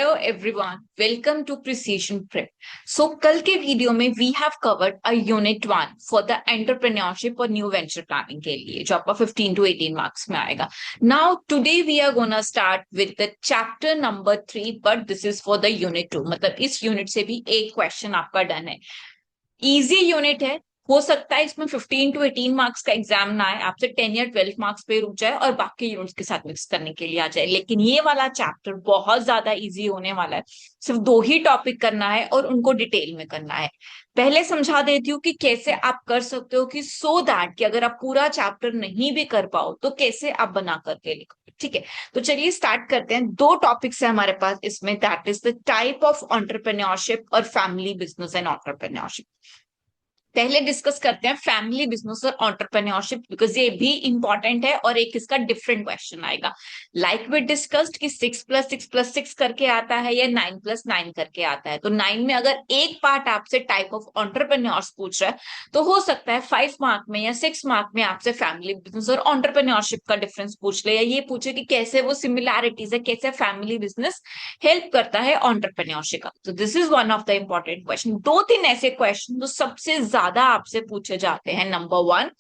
Hello everyone, welcome to Precision Prep. So कल के video में we have covered a unit 1 for the entrepreneurship और new venture planning के लिए, जो आपका 15 to 18 मार्क्स में आएगा। Now today we are gonna start with the chapter number 3, but this is for the unit 2। मतलब इस यूनिट से भी एक क्वेश्चन आपका डन है। इजी यूनिट है। हो सकता है इसमें 15 to 18 मार्क्स का एग्जाम ना आए, आपसे 10 या 12 मार्क्स पे रुक जाए और बाकी यूनिट्स के साथ मिक्स करने के लिए आ जाए। लेकिन ये वाला चैप्टर बहुत ज्यादा इजी होने वाला है। सिर्फ दो ही टॉपिक करना है और उनको डिटेल में करना है। पहले समझा देती हूँ कि कैसे आप कर सकते हो, कि सो दैट कि अगर आप पूरा चैप्टर नहीं भी कर पाओ तो कैसे आप बना करके लिखो। ठीक है, तो चलिए स्टार्ट करते हैं। दो टॉपिक्स है हमारे पास इसमें, that is the type of entrepreneurship और फैमिली बिजनेस एंड एंटरप्रेन्योरशिप। पहले डिस्कस करते हैं फैमिली बिजनेस और एंटरप्रेन्योरशिप, बिकॉज ये भी इंपॉर्टेंट है और एक इसका डिफरेंट क्वेश्चन आएगा। लाइक वी डिस्कस्ड कि 6+6+6 करके आता है या 9+9 करके आता है। तो 9 में अगर एक पार्ट आपसे टाइप ऑफ एंटरप्रेन्योर्स पूछ रहा है तो हो सकता है 5 मार्क में या 6 मार्क में आपसे फैमिली बिजनेस और एंटरप्रेन्योरशिप का डिफरेंस पूछ ले, या ये पूछे कि कैसे वो सिमिलैरिटीज है, कैसे फैमिली बिजनेस हेल्प करता है एंटरप्रेन्योरशिप का। तो this is one of the important question. दो तीन ऐसे क्वेश्चन जो सबसे ज्यादा आपसे पूछे जाते हैं। Number one,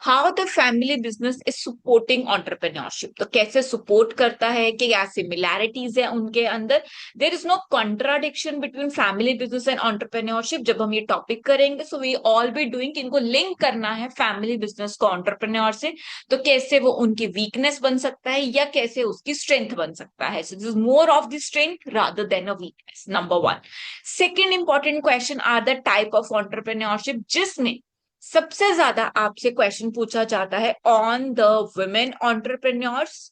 how the family business is supporting entrepreneurship. तो कैसे सपोर्ट करता है, कि क्या सिमिलैरिटीज है उनके अंदर। There is no contradiction between family business and entrepreneurship. जब हम ये टॉपिक करेंगे so we all be doing, इनको लिंक करना है फैमिली बिजनेस को एंटरप्रेन्योर से। तो कैसे वो उनकी वीकनेस बन सकता है या कैसे उसकी स्ट्रेंथ बन सकता है। So this is more of the strength rather than a weakness. Number one. Second important question are the type of entrepreneurship, जिसमें सबसे ज्यादा आपसे क्वेश्चन पूछा जाता है on the women entrepreneurs.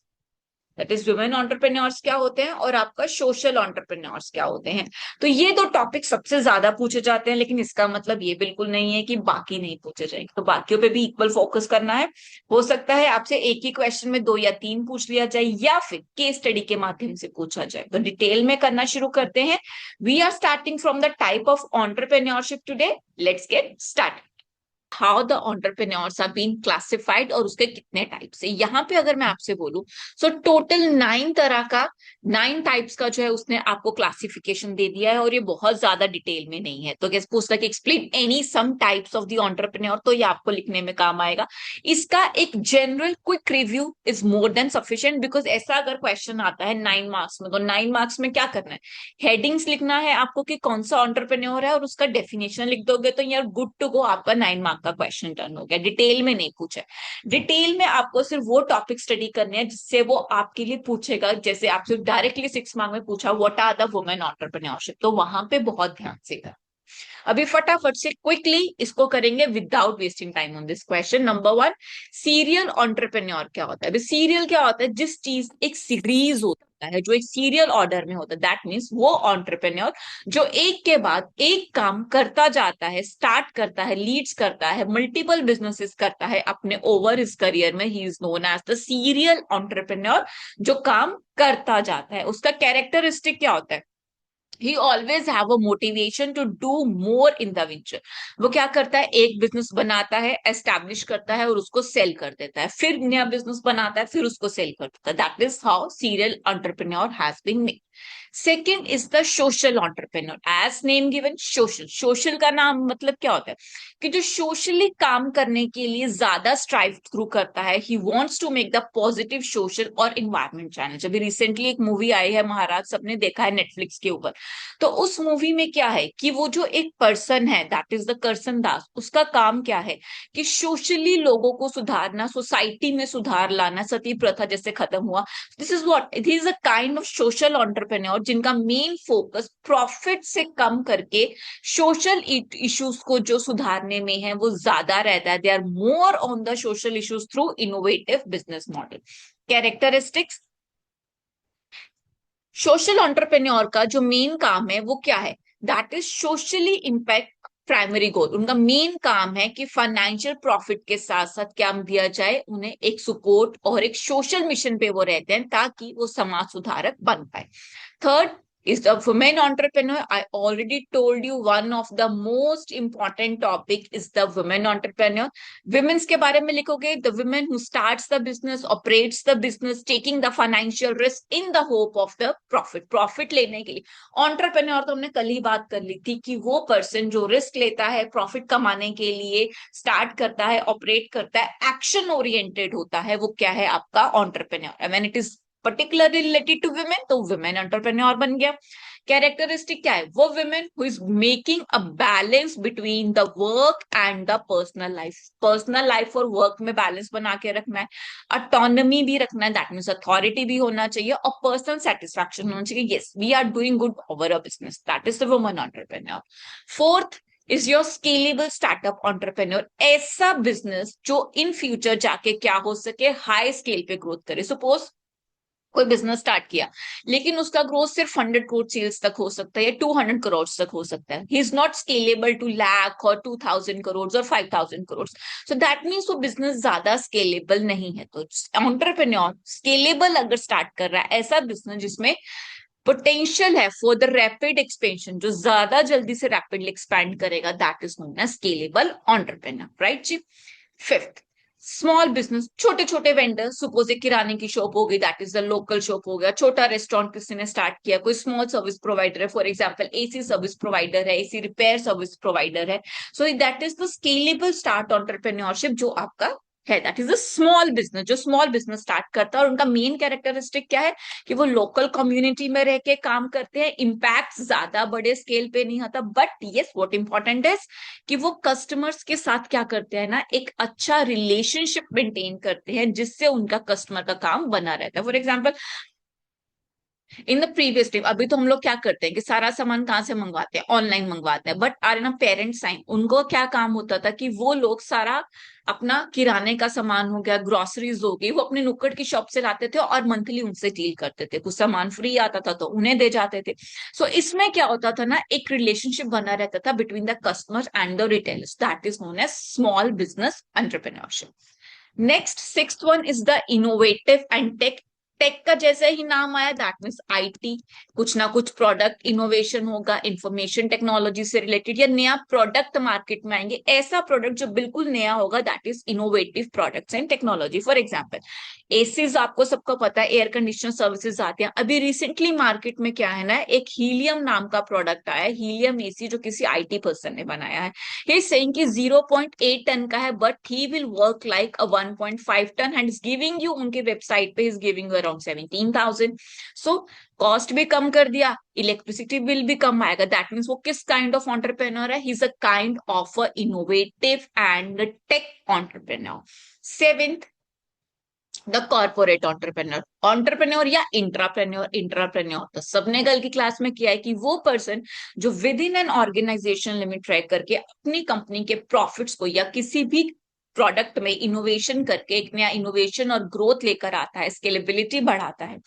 That is women entrepreneurs क्या होते हैं और आपका सोशल एंटरप्रेन्योर्स क्या होते हैं। तो ये दो टॉपिक सबसे ज्यादा पूछे जाते हैं, लेकिन इसका मतलब ये बिल्कुल नहीं है कि बाकी नहीं पूछे जाएंगे। तो बाकियों पे भी इक्वल फोकस करना है। हो सकता है आपसे एक ही क्वेश्चन में दो या तीन पूछ लिया जाए या फिर केस स्टडी के माध्यम से पूछा जाए। तो डिटेल में करना शुरू करते हैं। We are starting from the type of entrepreneurship today. Let's get start. How the entrepreneurs are being classified और उसके कितने टाइप्स है। यहाँ पे अगर मैं आपसे बोलूं सो टोटल 9 तरह का, 9 टाइप्स का जो है उसने आपको क्लासिफिकेशन दे दिया है, और ये बहुत ज्यादा डिटेल में नहीं है। तो कैसे पूछता है कि explain any some types of the entrepreneur, तो ये आपको लिखने में काम आएगा। इसका एक general quick review is more than sufficient, because ऐसा अगर क्वेश्चन आता है 9 मार्क्स में तो 9 मार्क्स में क्या करना है, हेडिंग्स लिखना है आपको कि कौन सा एंटरप्रेन्योर है और उसका डेफिनेशन लिख दोगे तो यार गुड टू गो, आपका 9 मार्क का क्वेश्चन टर्न हो गया। डिटेल में नहीं पूछा। डिटेल में आपको सिर्फ वो टॉपिक स्टडी करने हैं जिससे वो आपके लिए पूछेगा। जैसे आपसे डायरेक्टली 6 मार्क में पूछा what are the women entrepreneurship, तो वहां पे बहुत ध्यान से कर। अभी फटाफट से क्विकली इसको करेंगे without wasting time on this question. Number one, serial entrepreneur क्या होता है। सीरियल क्या होता है, जिस चीज एक सीरीज होता है जो एक सीरियल ऑर्डर में होता है, दैट मीन्स वो एंटरप्रेन्योर जो एक के बाद एक काम करता जाता है, स्टार्ट करता है, लीड्स करता है, मल्टीपल बिजनेसेस करता है अपने ओवर इस करियर में। He is known as the serial entrepreneur, जो काम करता जाता है। उसका कैरेक्टरिस्टिक क्या होता है, he always have a motivation to do more in the venture। वो क्या करता है, एक बिजनेस बनाता है, एस्टैब्लिश करता है और उसको सेल कर देता है, फिर नया बिजनेस बनाता है, फिर उसको सेल कर देता है। That is how serial entrepreneur has been made. Second is the social entrepreneur, as name given social. Social का नाम मतलब क्या होता है, कि जो सोशली काम करने के लिए ज्यादा स्ट्राइव थ्रू करता है। He wants to make the positive social और इन्वायरमेंट चैलेंज। अभी रिसेंटली एक मूवी आई है महाराज, सबने देखा है नेटफ्लिक्स के ऊपर। तो उस मूवी में क्या है कि वो जो एक पर्सन है, दैट इज द करसन दास, उसका काम क्या है कि सोशली लोगों को सुधारना, सोसाइटी में सुधार लाना, सती प्रथा जैसे खत्म हुआ। This is what it is, a kind of social entrepreneur जिनका मेन फोकस प्रॉफिट से कम करके सोशल इश्यूज को जो सुधारने में है वो ज्यादा रहता है। They are more on the social issues through innovative business model. Characteristics, social entrepreneur का जो मेन काम है वो क्या है, that is socially impact primary goal. उनका मेन काम है कि फाइनेंशियल प्रॉफिट के साथ साथ क्या दिया जाए, उन्हें एक सपोर्ट और एक सोशल मिशन पे वो रहते हैं ताकि वो समाज सुधारक बन पाए। Third, is the women entrepreneur. I already told you one of the most important topic is the women entrepreneur. Women's के बारे में लिखोगे, the women who starts the business, operates the business, taking the financial risk in the hope of the profit लेने के लिए. Entrepreneur तो हमने कल ही बात कर ली थी कि वो पर्सन जो रिस्क लेता है प्रॉफिट कमाने के लिए, स्टार्ट करता है, ऑपरेट करता है, एक्शन ओरिएंटेड होता है, वो क्या है आपका entrepreneur. When it is particularly related to women तो women entrepreneur बन गया. कैरेक्टरिस्टिक क्या है, वो women who is making a balance between the work and the personal life और work में बैलेंस बना के रखना है, ऑटोनॉमी भी रखना है, दैट मीन्स अथॉरिटी भी होना चाहिए और पर्सनल सेटिस्फैक्शन होना चाहिए. Yes, we are doing good over a business, that is the woman entrepreneur. Fourth is your scalable startup entrepreneur. ऐसा बिजनेस जो इन फ्यूचर जाके क्या हो सके, हाई स्केल पे ग्रोथ करे. सपोज कोई बिजनेस स्टार्ट किया लेकिन उसका ग्रोथ सिर्फ 100 करोड़ सेल्स तक हो सकता है या 200 करोड़ तक हो सकता है. He is not scalable two lakh और 2000 करोड़ और 5000 करोड़. सो दैट मीन्स वो बिजनेस ज्यादा स्केलेबल नहीं है. तो एंटरप्रेन्योर स्केलेबल अगर स्टार्ट कर रहा है, ऐसा बिजनेस जिसमें पोटेंशियल है फॉर द रैपिड एक्सपेंशन, जो ज्यादा जल्दी से रैपिडली एक्सपैंड करेगा, that is known as scalable entrepreneur. Right जी. फिफ्थ, स्मॉल बिजनेस, छोटे छोटे वेंडर. सपोज एक किराने की शॉप हो गई, that is the local shop हो गया. छोटा रेस्टोरेंट किसी ने स्टार्ट किया, कोई स्मॉल सर्विस प्रोवाइडर है, for example AC service provider है, एसी रिपेयर सर्विस प्रोवाइडर है. सो that is the scalable start entrepreneurship जो आपका है. That is a small business, जो स्मॉल बिजनेस स्टार्ट करता है. और उनका मेन कैरेक्टरिस्टिक क्या है कि वो लोकल कम्युनिटी में रह के काम करते हैं. इम्पैक्ट ज्यादा बड़े स्केल पे नहीं आता, but yes what important is कि वो कस्टमर्स के साथ क्या करते हैं ना, एक अच्छा रिलेशनशिप मेंटेन करते हैं, जिससे उनका कस्टमर का काम बना रहता है. For example in the previous time, अभी तो हम लोग क्या करते हैं कि सारा सामान कहाँ से मंगवाते हैं, ऑनलाइन मंगवाते हैं. बट आर ना पेरेंट्स टाइम उनको क्या काम होता था कि वो लोग सारा अपना किराने का सामान हो गया, ग्रोसरीज हो गई, वो अपने नुक्कड़ की शॉप से लाते थे और मंथली उनसे डील करते थे. कुछ सामान फ्री आता था तो उन्हें दे जाते थे. सो इसमें क्या होता था ना, एक रिलेशनशिप बना रहता था between the customer and the retailers. That is known as small business entrepreneurship. Next sixth one is the innovative and tech. Tech का जैसे ही नाम आया, दैट मीन्स आईटी. कुछ ना कुछ प्रोडक्ट इनोवेशन होगा, इंफॉर्मेशन टेक्नोलॉजी से रिलेटेड, या नया प्रोडक्ट मार्केट में आएंगे. ऐसा प्रोडक्ट जो बिल्कुल नया होगा, that is innovative products and technology. For example ACs, आपको सबको पता है एयर कंडीशनर सर्विसेज आते हैं. अभी रिसेंटली मार्केट में क्या है ना, एक हीलियम नाम का प्रोडक्ट आया है, हीलियम एसी, जो किसी आईटी पर्सन ने बनाया है. ही इज सेइंग कि 0.8 टन का है, but he will work like a 1.5 ton and is giving you, उनके वेबसाइट पे is giving you around 17,000. So cost भी कम कर दिया, इलेक्ट्रिसिटी बिल भी कम आएगा. दैट मीन्स वो किस काइंड ऑफ एंटरप्रेन्योर है, he is a kind of a innovative and take entrepreneur. Seventh, the corporate entrepreneur. Entrepreneur या इंट्राप्रेन्योर तो सबने कल की क्लास में किया है कि वो पर्सन जो within an organization limit track करके अपनी कंपनी के प्रॉफिट्स को या किसी भी प्रोडक्ट में इनोवेशन करके एक नया इनोवेशन और ग्रोथ लेकर आता है, स्केलेबिलिटी बढ़ाता है,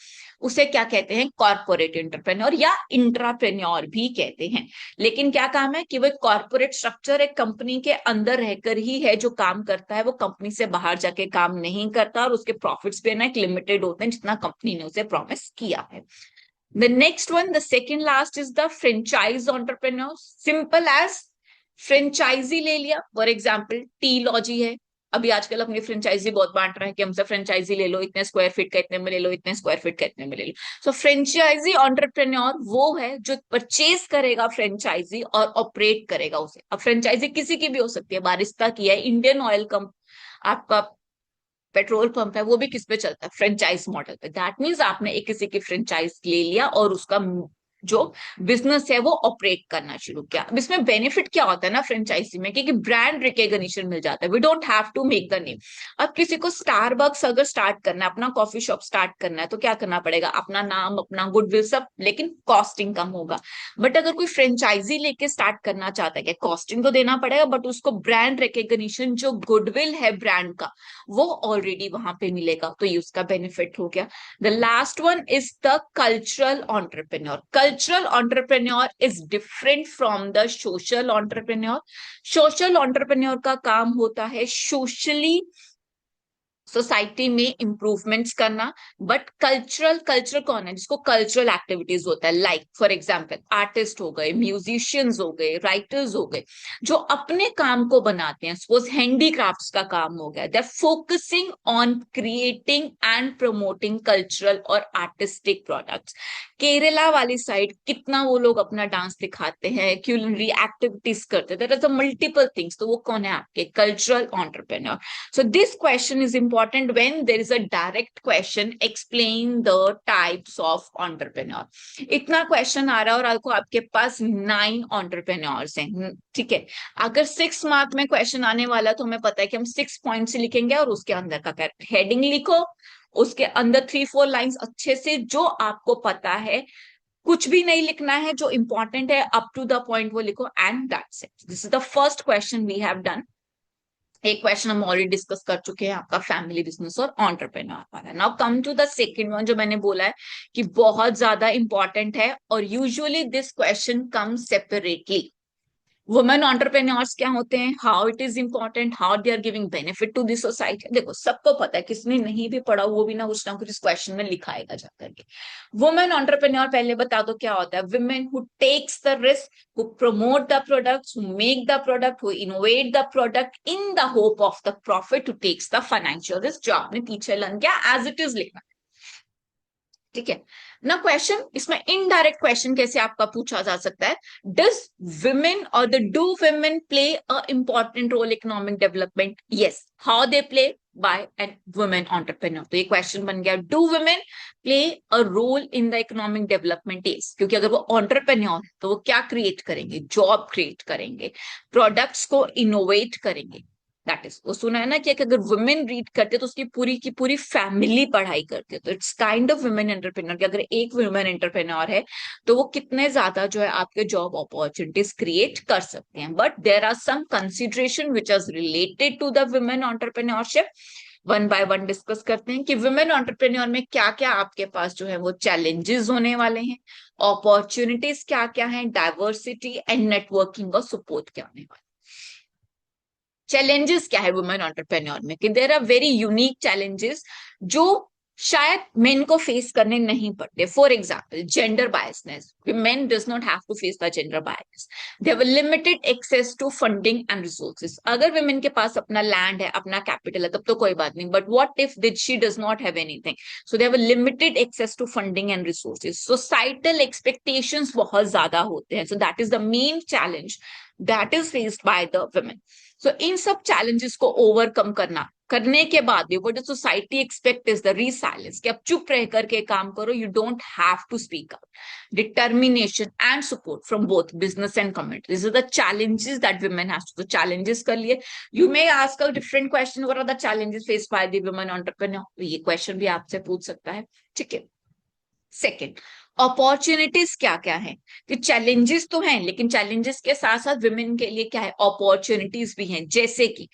उसे क्या कहते हैं, कॉर्पोरेट एंटरप्रेन्योर या इंट्राप्रेन्योर भी कहते हैं. लेकिन क्या काम है कि वो कॉर्पोरेट स्ट्रक्चर एक कंपनी के अंदर रहकर ही है जो काम करता है, वो कंपनी से बाहर जाके काम नहीं करता, और उसके प्रॉफिट्स भी ना एक लिमिटेड होते हैं जितना कंपनी ने उसे प्रॉमिस किया है. The next one, the second last is the franchise entrepreneur. Simple as franchisee ले लिया. फॉर एग्जाम्पल टी लॉजी है, अभी आजकल अपनी फ्रेंचाइजी बहुत बांट रहा है कि हमसे फ्रेंचाइजी ले लो, इतने स्क्वायर फीट का इतने में ले लो, इतने स्क्वायर फीट का इतने में ले लो. सो फ्रेंचाइजी एंटरप्रेन्योर वो है जो परचेज करेगा फ्रेंचाइजी और ऑपरेट करेगा उसे. अब फ्रेंचाइजी किसी की भी हो सकती है, बारिस्ता की है, इंडियन ऑयल कंप आपका पेट्रोल पंप है, वो भी किस पे चलता है, फ्रेंचाइज मॉडल पे. दैट मीन्स आपने एक किसी की फ्रेंचाइज ले लिया और उसका जो बिजनेस है वो ऑपरेट करना शुरू किया. अब इसमें बेनिफिट क्या होता है ना फ्रेंचाइजी में, क्योंकि ब्रांड रिकॉग्निशन मिल जाता है. We don't have to make the name. अब किसी को स्टारबक्स अगर स्टार्ट करना है, अपना कॉफी शॉप स्टार्ट करना है, तो क्या करना पड़ेगा, अपना नाम, अपना गुडविल सब, लेकिन कॉस्टिंग कम होगा. बट अगर कोई फ्रेंचाइजी लेके स्टार्ट करना चाहता है, कॉस्टिंग तो देना पड़ेगा, बट उसको ब्रांड रिकॉग्निशन, जो गुडविल है ब्रांड का, वो ऑलरेडी वहां पे मिलेगा. तो ये उसका बेनिफिट हो गया. The last one is the cultural entrepreneur. Cultural entrepreneur is different from the social entrepreneur. Social entrepreneur का काम होता है socially सोसाइटी में इंप्रूवमेंट्स करना, बट कल्चरल कौन है जिसको कल्चरल एक्टिविटीज होता है, लाइक फॉर एग्जांपल आर्टिस्ट हो गए, म्यूजिशियंस हो गए, राइटर्स हो गए, जो अपने काम को बनाते हैं, सपोज हैंडीक्राफ्ट्स का काम हो गया, they are focusing on creating and promoting cultural और आर्टिस्टिक प्रोडक्ट्स। केरला वाली साइड कितना वो लोग अपना डांस दिखाते हैं, क्यूलिनरी एक्टिविटीज करते हैं, देयर आर मल्टीपल थिंग्स, तो वो कौन है आपके cultural entrepreneur. So this question is important when there is a direct question, explain the types of entrepreneur. इतना क्वेश्चन आ रहा है और आपको आपके पास 9 entrepreneurs हैं, ठीक है। अगर 6 मार्क में क्वेश्चन आने वाला तो हमें पता है कि हम 6 पॉइंट से लिखेंगे और उसके अंदर का हेडिंग लिखो, उसके अंदर 3-4 लाइंस अच्छे से जो आपको पता है, कुछ भी नहीं लिखना है, जो इंपॉर्टेंट है अप टू द पॉइंट वो लिखो, and that's it. This is the first question we have done. एक क्वेश्चन हम ऑलरेडी डिस्कस कर चुके हैं, आपका फैमिली बिजनेस और एंटरप्रेन्योर वाला। Now come to the second one, जो मैंने बोला है कि बहुत ज्यादा इंपॉर्टेंट है, और usually this question come separately. Women entrepreneurs क्या होते हैं, how it is important, how they are giving benefit to the society. देखो सबको पता है, किसने नहीं भी पढ़ा वो भी ना कुछ इस क्वेश्चन में लिखाएगा जाकर के। वुमेन एंटरप्रेन्योर पहले बता दो क्या होता है। Women who takes the risk, who promote the products, who make the product, who innovate the product in the hope of the profit, who takes the financial risk। जो आपने पीछे लर्न किया एज इट इज लिखना, ठीक है ना। Question इसमें indirect question कैसे आपका पूछा जा सकता है, does women or the do women play a important role economic development. Yes, how they play, by an women entrepreneur. तो ये क्वेश्चन बन गया, do women play a role in the economic development. Yes, क्योंकि अगर वो entrepreneur है तो वो क्या क्रिएट करेंगे, जॉब क्रिएट करेंगे, प्रोडक्ट्स को इनोवेट करेंगे। दैट इज, वो सुना है ना कि अगर वुमेन रीड करते तो उसकी पूरी की पूरी फैमिली पढ़ाई करती है। तो it's kind of women entrepreneur कि अगर एक वुमेन एंटरप्रेन्योर है तो वो कितने ज्यादा जो है आपके जॉब अपॉर्चुनिटीज क्रिएट कर सकते हैं। But there are some consideration which is related to the women entrepreneurship. One by one discuss करते हैं कि वुमेन एंटरप्रेन्योर में क्या क्या आपके पास जो है वो चैलेंजेस होने वाले हैं, अपॉर्चुनिटीज क्या क्या है, डाइवर्सिटी एंड नेटवर्किंग और सपोर्ट क्या होने वाला। चैलेंजेस क्या है वुमेन एंटरप्रेन्योर में, कि there are very unique challenges जो शायद मेन को फेस करने नहीं पड़ते। For example gender biasness, men does not have to face the gender bias. They have limited access to funding and resources. अगर वुमेन के पास अपना लैंड है, अपना कैपिटल है, तब तो कोई बात नहीं, but what if she does not have anything, so they have limited access to funding and resources. Societal expectations बहुत ज्यादा होते हैं, so that is the main challenge that is faced by the women. So इन सब challenges को overcome करने के बाद भी what society expect is the resilience, कि अब चुप रह करके काम करो, you don't have to speak out. Determination and support from both business and community, this are the challenges that women has to. Challenges कर लिए, you may ask a different question, what are the challenges faced by the women entrepreneur, तो ये question भी आपसे पूछ सकता है, ठीक है। सेकेंड, अपॉर्चुनिटीज क्या क्या है, कि चैलेंजेस तो हैं लेकिन चैलेंजेस के साथ साथ वुमेन के लिए क्या है, अपॉर्चुनिटीज भी हैं। जैसे कि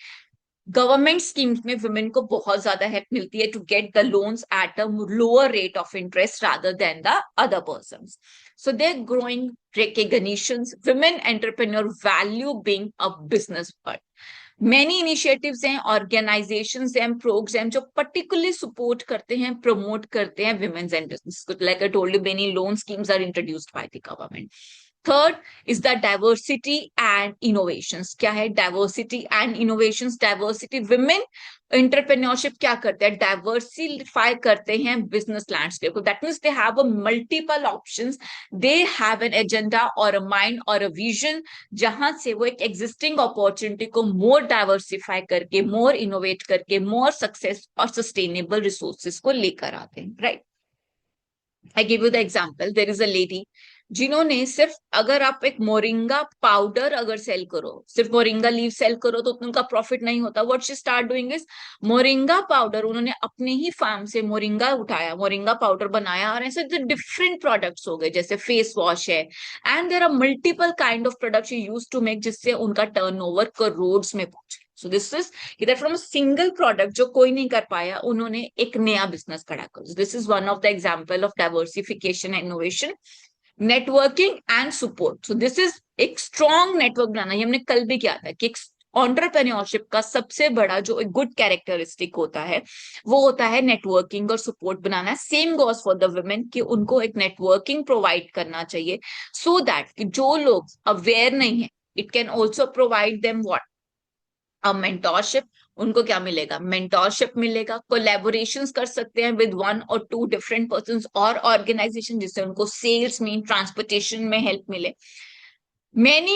गवर्नमेंट स्कीम्स में वुमेन को बहुत ज्यादा हेल्प मिलती है to get the loans at a lower rate of interest rather than the other persons. So they are growing recognitions, women entrepreneur value being a business part। Many initiatives हैं, organizations हैं, programme जो particularly support करते हैं, promote करते हैं women's and business. Like I told you, many loan schemes are introduced by the government. Third is the diversity and innovations. क्या है diversity and innovations? Diversity, women entrepreneurship क्या करते हैं, डाइवर्सिफाई करते हैं बिजनेस लैंडस्केप को। That means they have a multiple options, they have an agenda और a mind और अ विजन, जहां से वो एक एग्जिस्टिंग अपॉर्चुनिटी को मोर डाइवर्सिफाई करके, मोर इनोवेट करके, मोर सक्सेस और सस्टेनेबल रिसोर्सेज को लेकर आते हैं, right. I give you the example, there is a lady जिन्होंने सिर्फ, अगर आप एक मोरिंगा पाउडर अगर सेल करो, सिर्फ मोरिंगा लीव सेल करो तो उनका प्रॉफिट नहीं होता। What she start doing is, moringa powder उन्होंने अपने ही फार्म से मोरिंगा उठाया, मोरिंगा पाउडर बनाया, और ऐसे डिफरेंट प्रोडक्ट्स हो गए, जैसे फेस वॉश है, and there are multiple kind of products use to make, जिससे उनका टर्नओवर करोड़ में पहुंचे। सो दिस इज इधर फ्रॉम सिंगल प्रोडक्ट जो कोई नहीं कर पाया, उन्होंने एक नया बिजनेस खड़ा कर। This is one of the example of diversification and innovation. Networking and support, so this is एक स्ट्रॉन्ग नेटवर्क बनाना, ये हमने कल भी किया था कि एंटरप्रेन्योरशिप का सबसे बड़ा जो एक गुड कैरेक्टरिस्टिक होता है वो होता है नेटवर्किंग और support banana. Same goes for the women कि उनको एक नेटवर्किंग प्रोवाइड करना चाहिए सो दैट कि जो लोग अवेयर नहीं है, it can also provide them what, अब मेंटोरशिप। उनको क्या मिलेगा? मेंटोरशिप मिलेगा। कोलैबोरेशंस कर सकते हैं विद वन और टू डिफरेंट पर्संस और ऑर्गेनाइजेशन, जिससे उनको सेल्स में, ट्रांसपोर्टेशन में हेल्प मिले। Many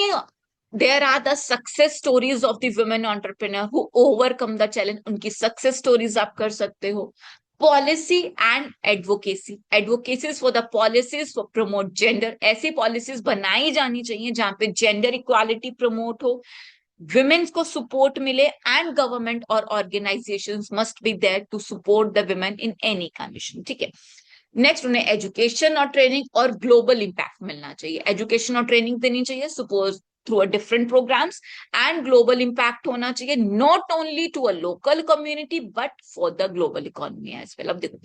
there are the success stories of the women entrepreneur who overcome the challenge. उनकी success stories आप कर सकते हो। Policy and advocacy, advocacies for the policies for promote gender, ऐसी पॉलिसीज बनाई जानी चाहिए जहां पे जेंडर इक्वालिटी प्रमोट हो, women's को सपोर्ट मिले, एंड गवर्नमेंट और organizations must be there to support the women in any condition. ठीक है। नेक्स्ट, उन्हें एजुकेशन और ट्रेनिंग और ग्लोबल इंपैक्ट मिलना चाहिए। एजुकेशन और ट्रेनिंग देनी चाहिए, suppose through a different programmes, and global impact होना चाहिए, not only to a local community but for the global economy as well. अब देखो,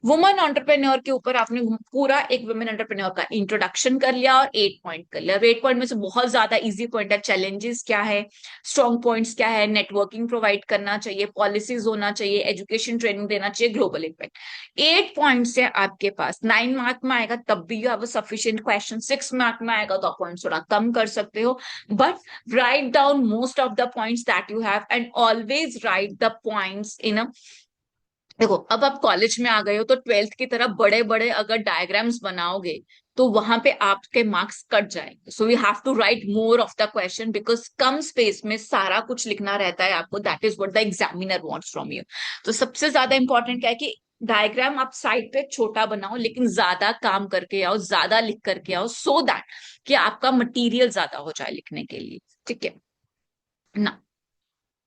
वुमन एंटरप्रेन्योर के ऊपर आपने पूरा एक वुमेन एंटरप्रेन्योर का इंट्रोडक्शन कर लिया और 8 पॉइंट कर लिया। 8 पॉइंट में से बहुत ज्यादा इजी पॉइंट है, चैलेंजेस क्या है, स्ट्रॉन्ग पॉइंट्स क्या है, नेटवर्किंग प्रोवाइड करना चाहिए, पॉलिसीज होना चाहिए, एजुकेशन ट्रेनिंग देना चाहिए, ग्लोबल इम्पैक्ट। 8 पॉइंट्स है आपके पास। 9 मार्क में आएगा तब भी you have a sufficient question. 6 mark में आएगा तो आप पॉइंट्स थोड़ा कम कर सकते हो, but write down most of the points that you have and always write the points in a, देखो अब आप कॉलेज में आ गए हो तो 12th की तरह बड़े बड़े अगर डायग्राम्स बनाओगे तो वहां पे आपके मार्क्स कट जाएंगे। So you have to write more of the question because कम स्पेस में सारा कुछ लिखना रहता है आपको। That is what the examiner wants from you. तो सबसे ज्यादा इंपॉर्टेंट क्या है कि डायग्राम आप साइड पे छोटा बनाओ लेकिन ज्यादा काम करके आओ, ज्यादा लिख करके आओ, सो दैट कि आपका मटेरियल ज्यादा हो जाए लिखने के लिए। ठीक है ना।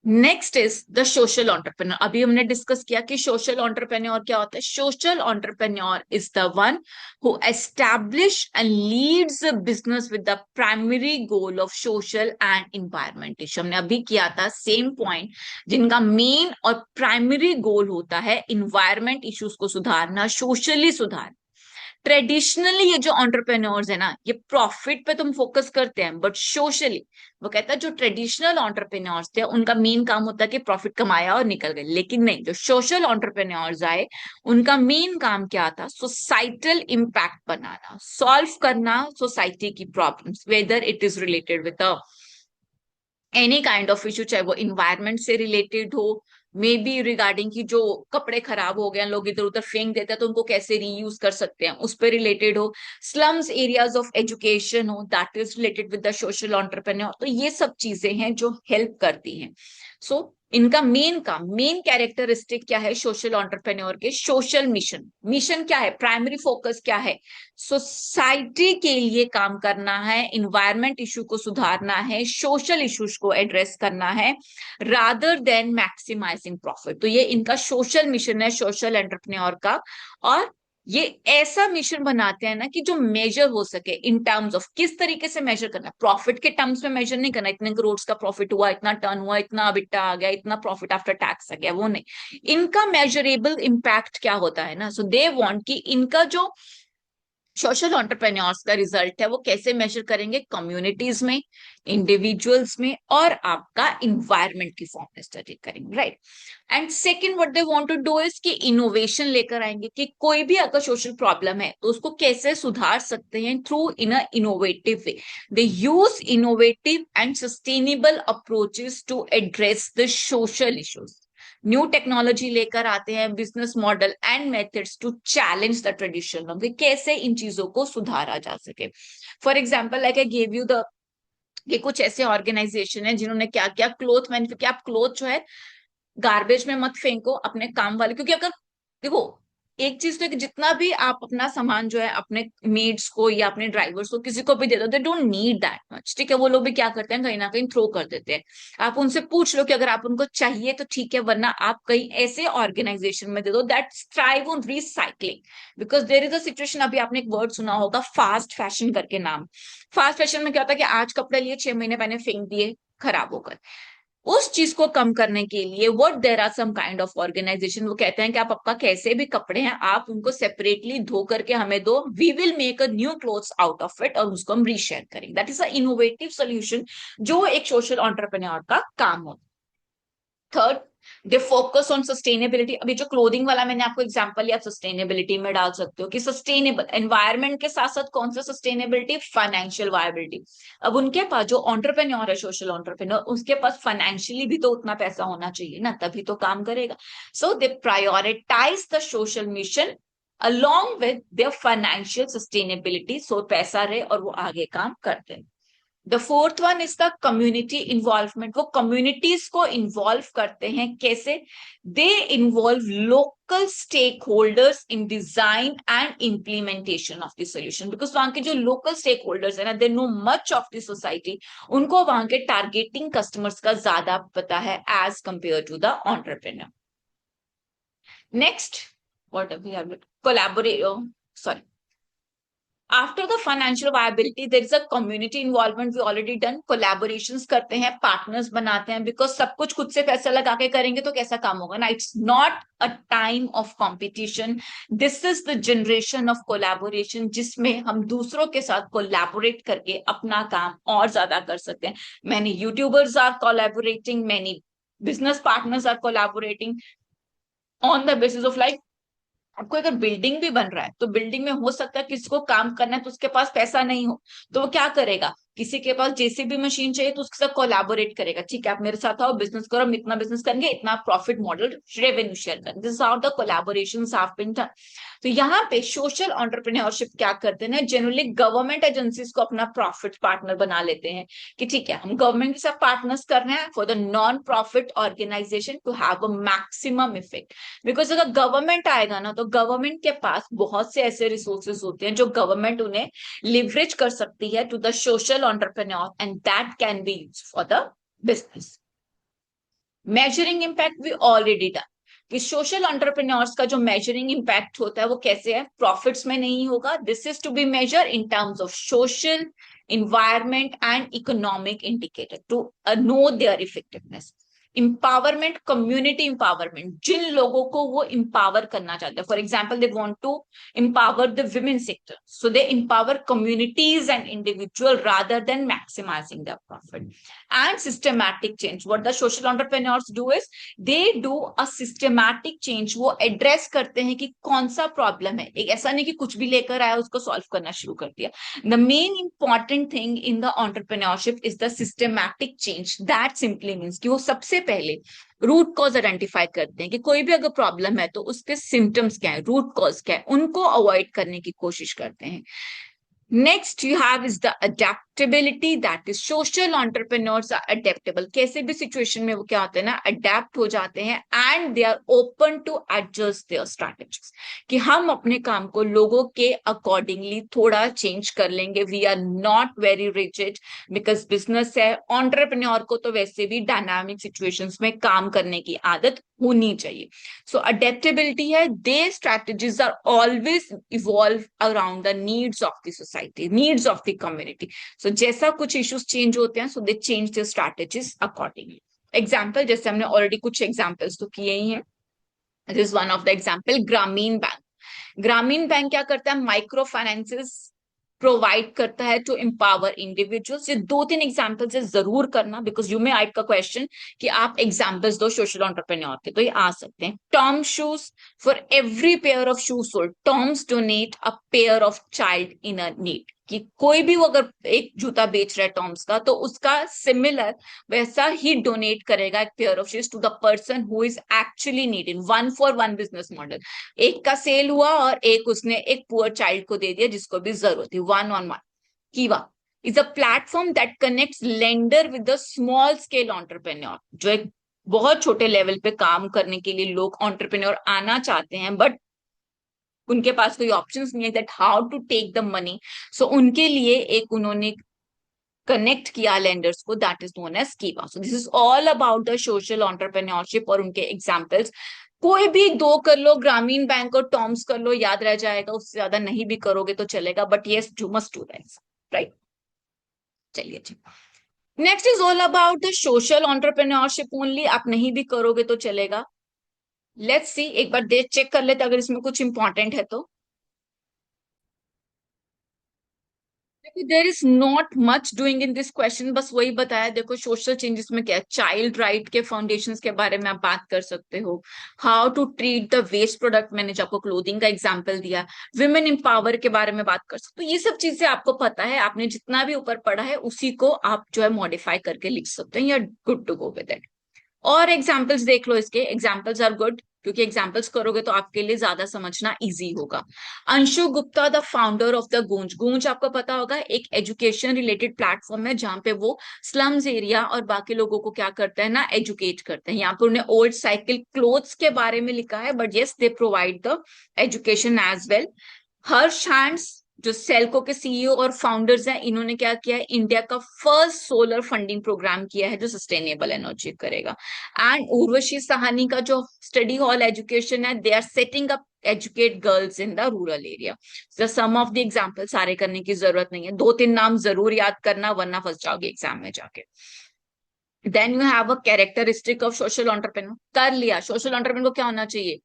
Next is the social entrepreneur. अभी हमने डिस्कस किया कि सोशल एंटरप्रेन्योर क्या होता है। Social entrepreneur is the one who establish and leads a business with the primary goal of social and environment issue. हमने अभी किया था सेम पॉइंट, जिनका मेन और प्राइमरी गोल होता है इन्वायरमेंट इश्यूज को सुधारना, सोशली सुधारना। ट्रेडिशनली ये जो एंटरप्रेन्योर्स है ना, ये प्रॉफिट पे तुम फोकस करते हैं, बट सोशली, वो कहता है जो ट्रेडिशनल एंटरप्रेन्योर्स थे उनका मेन काम होता है कि प्रॉफिट कमाया और निकल गए। लेकिन नहीं, जो सोशल एंटरप्रेन्योर्स आए उनका मेन काम क्या था? सोसाइटल इम्पैक्ट बनाना, सॉल्व करना सोसाइटी की problems, whether it is related with any kind of issue, चाहे वो इन्वायरमेंट से रिलेटेड हो, मे बी रिगार्डिंग की जो कपड़े खराब हो गए लोग इधर उधर फेंक देते हैं तो उनको कैसे रीयूज कर सकते हैं, उस पर रिलेटेड हो, स्लम्स एरियाज ऑफ एजुकेशन हो, that is related with the social entrepreneur. तो ये सब चीजें हैं जो हेल्प करती हैं। सो इनका मेन काम, मेन कैरेक्टरिस्टिक क्या है सोशल एंटरप्रेन्योर के? Social mission. मिशन क्या है? प्राइमरी फोकस क्या है? सोसाइटी के लिए काम करना है, इन्वायरमेंट इशू को सुधारना है, सोशल इश्यूज को एड्रेस करना है, रादर देन मैक्सिमाइजिंग प्रॉफिट। तो ये इनका सोशल मिशन है सोशल एंटरप्रेन्योर का। और ये ऐसा मिशन बनाते हैं ना कि जो मेजर हो सके इन टर्म्स ऑफ, किस तरीके से मेजर करना है? प्रॉफिट के टर्म्स में मेजर नहीं करना, इतने करोड़ का प्रॉफिट हुआ, इतना टर्न हुआ, इतना अबिट्टा आ गया, इतना प्रॉफिट आफ्टर टैक्स आ गया, वो नहीं। इनका मेजरेबल इम्पैक्ट क्या होता है ना, सो दे वांट कि इनका जो सोशल एंटरप्रेन्योर्स का रिजल्ट है वो कैसे मेजर करेंगे? कम्युनिटीज में, इंडिविजुअल्स में, और आपका इन्वायरमेंट की फॉर्म में स्टडी करेंगे, right. And second what they want to do is कि इनोवेशन लेकर आएंगे कि कोई भी अगर सोशल प्रॉब्लम है तो उसको कैसे सुधार सकते हैं through in a innovative way. They use innovative and sustainable approaches to address the social issues. New technology लेकर आते हैं, business model and methods to challenge the traditional, कैसे इन चीजों को सुधारा जा सके। For example like I gave you the, ये कुछ ऐसे ऑर्गेनाइजेशन है जिन्होंने क्या क्या क्लोथ मैन्युफैक्चर, आप क्लोथ जो है गार्बेज में मत फेंको अपने काम वाले, क्योंकि अगर देखो एक चीज तो है कि जितना भी आप अपना सामान जो है अपने मेड्स को या अपने ड्राइवर्स को किसी को भी दे दो, they don't need that much, ठीक है। वो लोग भी क्या करते हैं, कहीं ना कहीं थ्रो कर देते हैं। आप उनसे पूछ लो कि अगर आप उनको चाहिए तो ठीक है, वरना आप कहीं ऐसे ऑर्गेनाइजेशन में दे दो that strive on recycling. Because there is a situation, अभी आपने एक वर्ड सुना होगा फास्ट फैशन करके नाम। फास्ट फैशन में क्या होता है कि आज कपड़े लिए 6 महीने पहले फेंक दिए, खराब हो गए। उस चीज को कम करने के लिए what there are some kind of organization, वो कहते हैं कि आप आपका कैसे भी कपड़े हैं आप उनको सेपरेटली धो करके हमें दो, we will make a new clothes out of it और उसको हम रीशेयर करेंगे। That is a innovative solution जो एक सोशल एंटरप्रेन्योर का काम होता है। Third, they focus on sustainability. अभी जो क्लोथिंग वाला मैंने आपको एग्जांपल लिया, सस्टेनेबिलिटी में डाल सकते हो कि सस्टेनेबल एनवायरनमेंट के साथ साथ कौन सा सस्टेनेबिलिटी, फाइनेंशियल वायबिलिटी। अब उनके पास जो एंटरप्रेन्योर है, सोशल एंटरप्रेन्योर, उसके पास फाइनेंशियली भी तो उतना पैसा होना चाहिए ना, तभी तो काम करेगा। So they prioritize the social mission along with their financial sustainability, so पैसा रहे और वो आगे काम करते हैं। The fourth one is the community involvement. वो कम्युनिटीज को इन्वॉल्व करते हैं कैसे, they involve local stakeholders in design and implementation of the solution, because वहां के जो लोकल स्टेक होल्डर्स है ना, they know much of the society, उनको वहां के टारगेटिंग कस्टमर्स का ज्यादा पता है as compare to the entrepreneur. Next, what we have, collaborate, sorry, after the financial viability there is a community involvement, we already done. Collaborations करते हैं, partners बनाते हैं, बिकॉज सब कुछ खुद से पैसा लगा के करेंगे तो कैसा काम होगा ना। It's not a time of competition, this is the generation of collaboration जिसमें हम दूसरों के साथ कोलैबोरेट करके अपना काम और ज्यादा कर सकते हैं। Many YouTubers are collaborating, many business partners are collaborating on the basis of like, आपको अगर बिल्डिंग भी बन रहा है तो बिल्डिंग में हो सकता है किसी को काम करना है तो उसके पास पैसा नहीं हो, तो वो क्या करेगा, किसी के पास जेसीबी मशीन चाहिए तो उसके साथ कोलैबोरेट करेगा, ठीक है आप मेरे साथ आओ बिजनेस करो, हम इतना बिजनेस करेंगे, इतना प्रॉफिट मॉडल रेवेन्यू शेयर करेंगे, this are the collaborations have been done. तो यहाँ पे सोशल एंटरप्रेन्योरशिप क्या करते हैं, जनरली गवर्नमेंट एजेंसीज को अपना प्रॉफिट पार्टनर बना लेते हैं कि ठीक है हम गवर्नमेंट के साथ पार्टनर्स कर रहे हैं for the non profit organization to have a maximum effect. Because अगर गवर्नमेंट आएगा ना तो गवर्नमेंट के पास बहुत से ऐसे रिसोर्सेज होते हैं जो गवर्नमेंट उन्हें लिवरेज कर सकती है to the social entrepreneur and that can be used for the business. Measuring impact we already done कि सोशल एंटरप्रेन्योर्स का जो मेजरिंग इम्पैक्ट होता है वो कैसे है, प्रॉफिट्स में नहीं होगा, this is to be measure in terms of social, environment and economic indicator to know their effectiveness। empowerment, community empowerment, जिन लोगों को वो empower करना चाहते हैं, for example they want to empower the women sector, so they empower communities and individual rather than maximizing their profit। and systematic change, what the social entrepreneurs do is they do a systematic change, वो address करते हैं कि कौन सा problem है, एक ऐसा नहीं कि कुछ भी लेकर आया उसको सॉल्व करना शुरू कर दिया। The main important thing in the entrepreneurship is the systematic change, that simply means कि वो सबसे पहले रूट कॉज आइडेंटिफाई करते हैं कि कोई भी अगर प्रॉब्लम है तो उसके सिम्टम्स क्या है, रूट कॉज क्या है, उनको अवॉइड करने की कोशिश करते हैं। Next you have is the adaptability, that is social entrepreneurs are adaptable, कैसे भी सिचुएशन में वो क्या होते हैं ना, अडेप्ट हो जाते हैं and they are open to adjust their strategies, कि हम अपने काम को लोगों के अकॉर्डिंगली थोड़ा चेंज कर लेंगे, we are not very rigid, because business है, एंटरप्रेन्योर को तो वैसे भी डायनामिक सिचुएशंस में काम करने की आदत होनी चाहिए। सो अडेप्टेबिलिटी है, they strategies are always evolve around the needs of the society, needs of the community. So जैसा कुछ इश्यूज चेंज होते हैं so they change the strategies accordingly. Example जैसे हमने ऑलरेडी कुछ एग्जाम्पल्स तो किए ही हैं, this is one of the example, Grameen Bank. Grameen Bank क्या करता है, माइक्रो फाइनेंसेस प्रोवाइड करता है टू एम्पावर इंडिविजुअल्स। ये दो तीन एग्जांपल्स है, जरूर करना बिकॉज यू मे आइट का क्वेश्चन कि आप एग्जांपल्स दो सोशल एंटरप्रेन्योर के, तो ये आ सकते हैं। Tom shoes, for every pair of shoes sold Tom's donate a pair of child in a need, कि कोई भी वो अगर एक जूता बेच रहा है टॉम्स का तो उसका सिमिलर वैसा ही डोनेट करेगा एक pair of shoes to the person who is actually needed, one for one business model. एक का सेल हुआ और एक उसने एक पुअर चाइल्ड को दे दिया जिसको भी जरूरत थी, वन ऑन वन। कीवा is a platform that connects lender with the small scale entrepreneur, जो एक बहुत छोटे लेवल पे काम करने के लिए लोग एंटरप्रेन्योर आना चाहते हैं बट उनके पास कोई ऑप्शंस नहीं है that how to take the money, so उनके लिए एक उन्होंने कनेक्ट किया लेंडर्स को, दैट इज नोन एज कीवा। सो this is all about the social entrepreneurship और उनके एग्जांपल्स। कोई भी दो कर लो, ग्रामीण बैंक और टॉम्स कर लो, याद रह जाएगा, उससे ज्यादा नहीं भी करोगे तो चलेगा, but yes you must do that, right. चलिए जी, next is all about the social entrepreneurship only, आप नहीं भी करोगे तो चलेगा। लेट्स सी, एक बार डेट चेक कर लेते अगर इसमें कुछ इंपॉर्टेंट है तो। देखो there is not much doing in this question, बस वही बताया। देखो सोशल चेंजेस में क्या है, चाइल्ड राइट के फाउंडेशंस के बारे में आप बात कर सकते हो, how to treat the waste product, मैंने जो आपको क्लोथिंग का एग्जांपल दिया, विमेन एम्पावर के बारे में बात कर सकते हो। ये सब चीजें आपको पता है, आपने जितना भी ऊपर पढ़ा है उसी को आप जो है मॉडिफाई करके लिख सकते हैं, या good to go with it. और एग्जाम्पल्स देख लो, इसके एग्जाम्पल्स आर गुड, क्योंकि एग्जाम्पल्स करोगे तो आपके लिए ज्यादा समझना इजी होगा। Anshu Gupta the founder of the Goonj, Goonj आपको पता होगा एक एजुकेशन रिलेटेड प्लेटफॉर्म है जहां पे वो स्लम्स एरिया और बाकी लोगों को क्या करते हैं ना, एजुकेट करते हैं। यहाँ पर उन्हें ओल्ड साइकिल क्लोथ्स के बारे में लिखा है, but yes they provide the education as well. Harish Hande जो सेल्को के सीईओ और फाउंडर्स हैं, इन्होंने क्या किया है, इंडिया का फर्स्ट सोलर फंडिंग प्रोग्राम किया है जो सस्टेनेबल एनर्जी करेगा। एंड उर्वशी साहनी का जो स्टडी हॉल एजुकेशन है, they are setting up educate girls in the rural area. Some of the example, सारे करने की जरूरत नहीं है, दो तीन नाम जरूर याद करना वरना फंस जाओगे एग्जाम में जाके। Then you have a characteristic of social entrepreneur, कर लिया। सोशल एंटरप्रेन्योर को क्या होना चाहिए,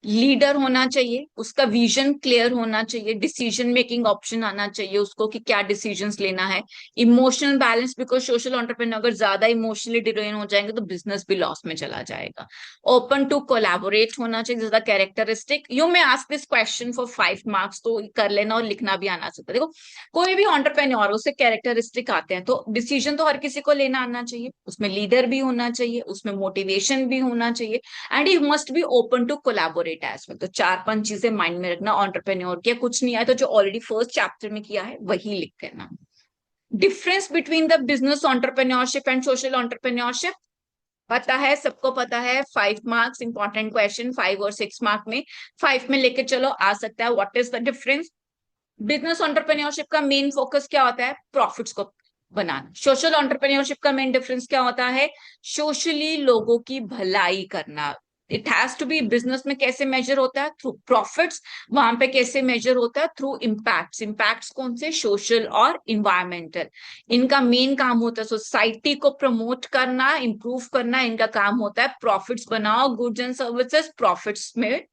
लीडर होना चाहिए, उसका विजन क्लियर होना चाहिए, डिसीजन मेकिंग ऑप्शन आना चाहिए उसको कि क्या डिसीजंस लेना है। Emotional balance, because social entrepreneur अगर ज्यादा इमोशनली ड्रेन हो जाएंगे तो बिजनेस भी लॉस में चला जाएगा। ओपन टू कोलैबोरेट होना चाहिए, ज्यादा characteristic. You may ask this question for 5 marks, तो कर लेना, और लिखना भी आना चाहिए। देखो कोई भी एंटरप्रेन्योर उसे कैरेक्टरिस्टिक आते हैं, तो डिसीजन तो हर किसी को लेना आना चाहिए, उसमें लीडर भी होना चाहिए, उसमें मोटिवेशन भी होना चाहिए, and you must be open to collaborate as well. तो 4-5 चीजें माइंड में रखना एंटरप्रेन्योर के, कुछ नहीं आया तो जो ऑलरेडी फर्स्ट चैप्टर में किया है वही लिख देना। Difference between the business entrepreneurship and social entrepreneurship, पता है, सबको पता है। 5 मार्क्स इंपॉर्टेंट क्वेश्चन, 5 और 6 मार्क में, 5 में लेके चलो आ सकता है। What is the difference, business entrepreneurship का मेन फोकस क्या होता है, प्रॉफिट्स को बनाना। सोशल एंटरप्रेन्योरशिप का मेन डिफरेंस क्या होता है, सोशली लोगों की भलाई करना। It has to be, business में कैसे मेजर होता है, थ्रू प्रॉफिट्स, वहां पे कैसे मेजर होता है, थ्रू इम्पैक्ट्स। इम्पैक्ट्स कौन से, सोशल और इन्वायरमेंटल। इनका मेन काम होता है सोसाइटी को प्रमोट करना, इंप्रूव करना, इनका काम होता है। प्रॉफिट्स बनाओ, गुड्स एंड सर्विसेज प्रॉफिट्स में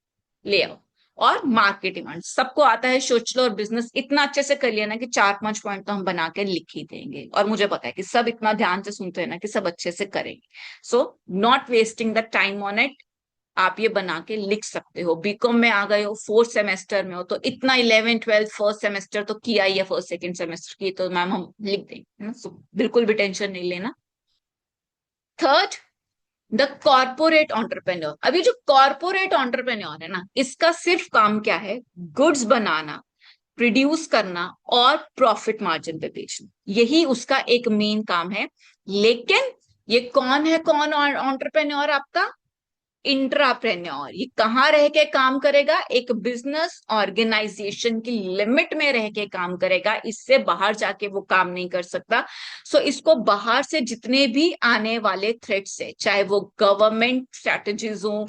ले आओ। और मार्केट डिमांड सबको आता है, सोच लो। और बिजनेस इतना अच्छे से कर लिया ना कि 4-5 पॉइंट तो हम बना के लिख ही देंगे, और मुझे पता है कि सब इतना ध्यान से सुनते हैं ना कि सब अच्छे से करेंगे। So not wasting the time on it, आप ये बना के लिख सकते हो। बीकॉम में आ गए हो, 4th सेमेस्टर में हो, तो इतना 11th 12th फर्स्ट सेमेस्टर तो किया ही है, फर्स्ट सेकंड सेमेस्टर की, तो मैम हम लिख देंगे, है ना। So, बिल्कुल भी टेंशन नहीं लेना। Third, the corporate entrepreneur. अभी जो कॉर्पोरेट एंटरप्रेन्योर है ना, इसका सिर्फ काम क्या है, गुड्स बनाना, प्रोड्यूस करना और प्रॉफिट मार्जिन पे बेचना, यही उसका एक मेन काम है। लेकिन ये कौन है, कौन एंटरप्रेन्योर आपका, इंट्राप्रेन्योर। ये कहाँ रह के काम करेगा, एक बिजनेस ऑर्गेनाइजेशन की लिमिट में रह के काम करेगा, इससे बाहर जाके वो काम नहीं कर सकता। सो इसको बाहर से जितने भी आने वाले थ्रेट्स है, चाहे वो गवर्नमेंट स्ट्रेटजीज हो,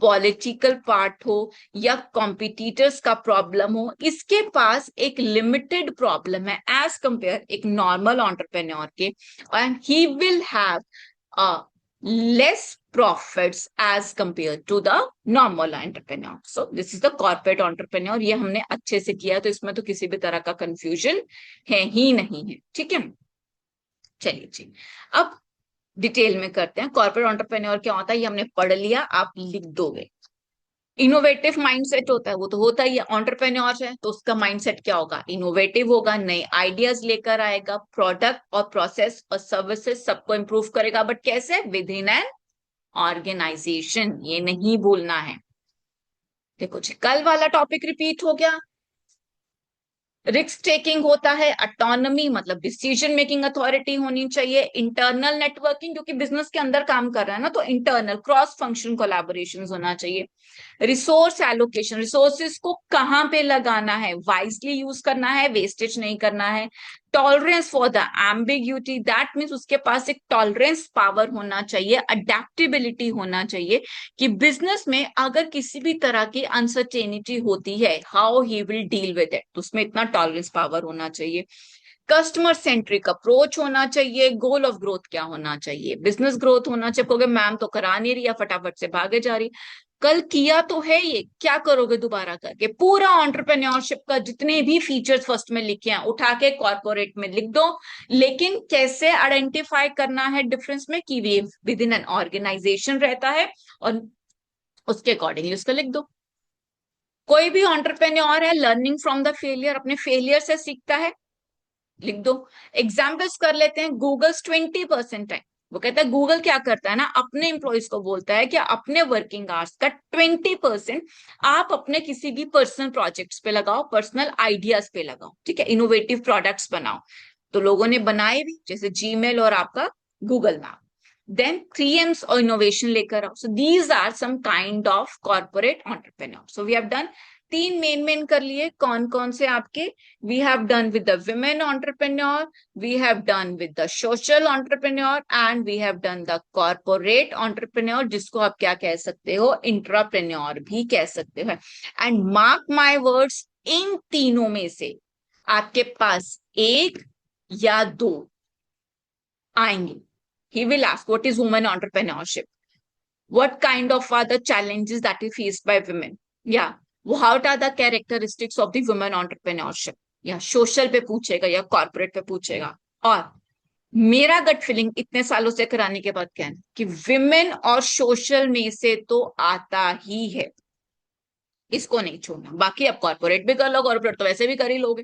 पॉलिटिकल पार्ट हो, या कॉम्पिटिटर्स का प्रॉब्लम हो, इसके पास एक लिमिटेड प्रॉब्लम है एज कंपेयर एक नॉर्मल एंटरप्रेन्योर के, and he will have less profits as compared to the normal entrepreneur. So this is the corporate entrepreneur. ये हमने अच्छे से किया, तो इसमें तो किसी भी तरह का कंफ्यूजन है ही नहीं है, ठीक है। चलिए जी, अब डिटेल में करते हैं। कॉर्पोरेट एंटरप्रेन्योर क्या होता है, ये हमने पढ़ लिया, आप लिख दोगे। इनोवेटिव माइंडसेट होता है, वो तो होता ही है। एंटरप्रेन्योर है तो उसका माइंडसेट क्या होगा, इनोवेटिव होगा, नए आइडियाज लेकर आएगा, प्रोडक्ट और प्रोसेस और सर्विसेज सबको इंप्रूव करेगा, बट कैसे, विद इन एन ऑर्गेनाइजेशन, ये नहीं भूलना है। देखो जी, कल वाला टॉपिक रिपीट हो गया। रिस्क टेकिंग होता है, अटोनमी मतलब डिसीजन मेकिंग अथॉरिटी होनी चाहिए, इंटरनल नेटवर्किंग, क्योंकि बिजनेस के अंदर काम कर रहा है ना, तो इंटरनल क्रॉस फंक्शन कोलैबोरेशन होना चाहिए। रिसोर्स एलोकेशन, रिसोर्सेज को कहाँ पे लगाना है, वाइजली यूज करना है, वेस्टेज नहीं करना है। Tolerance for the ambiguity, that means उसके पास एक टॉलरेंस पावर होना चाहिए, अडेप्टेबिलिटी होना चाहिए कि बिजनेस में अगर किसी भी तरह की अनसर्टेनिटी होती है, how he will deal with it, तो उसमें इतना टॉलरेंस पावर होना चाहिए। कस्टमर सेंट्रिक अप्रोच होना चाहिए। गोल ऑफ ग्रोथ क्या होना चाहिए? बिजनेस ग्रोथ होना चाहिए। कहोगे मैम तो करा नहीं रही या फटाफट से भागे जा रही, कल किया तो है, ये क्या करोगे दोबारा करके? पूरा एंटरप्रेन्योरशिप का जितने भी फीचर्स फर्स्ट में लिखे हैं उठा के कॉर्पोरेट में लिख दो। लेकिन कैसे आइडेंटिफाई करना है डिफरेंस में कि way within an organization रहता है, और उसके अकॉर्डिंगली उसको लिख दो। कोई भी एंटरप्रेन्योर है लर्निंग फ्रॉम द फेलियर, अपने फेलियर से सीखता है, लिख दो। एग्जाम्पल्स कर लेते हैं। गूगल्स 20% टाइम, वो कहता है गूगल क्या करता है ना, अपने एम्प्लॉयज को बोलता है कि अपने वर्किंग आवर्स का 20% आप अपने किसी भी पर्सनल प्रोजेक्ट्स पे लगाओ, पर्सनल आइडियाज पे लगाओ, ठीक है, इनोवेटिव प्रोडक्ट्स बनाओ। तो लोगों ने बनाए भी, जैसे जीमेल और आपका गूगल मैप। देन 3Ms और इनोवेशन लेकर आओ। So these are some kind of corporate entrepreneur. So we have done तीन मेन कर लिए। कौन कौन से आपके? We have done with the women entrepreneur, we have done with the social entrepreneur, and we have done the corporate entrepreneur, जिसको आप क्या कह सकते हो? इंट्राप्रेन्योर भी कह सकते हो। एंड मार्क माय वर्ड्स, इन तीनों में से आपके पास एक या दो आएंगे। He will ask, what is women entrepreneurship? What kind of are the challenges that is faced by women? Yeah. What are the characteristics of the women entrepreneurship? या social पे पूछेगा या कॉर्पोरेट पे पूछेगा। और मेरा गट फीलिंग इतने सालों से कराने के बाद क्या है कि विमेन और सोशल में से तो आता ही है, इसको नहीं छोड़ना। बाकी अब कॉर्पोरेट भी कर लो, कॉर्पोरेट तो वैसे भी कर ही लोगे।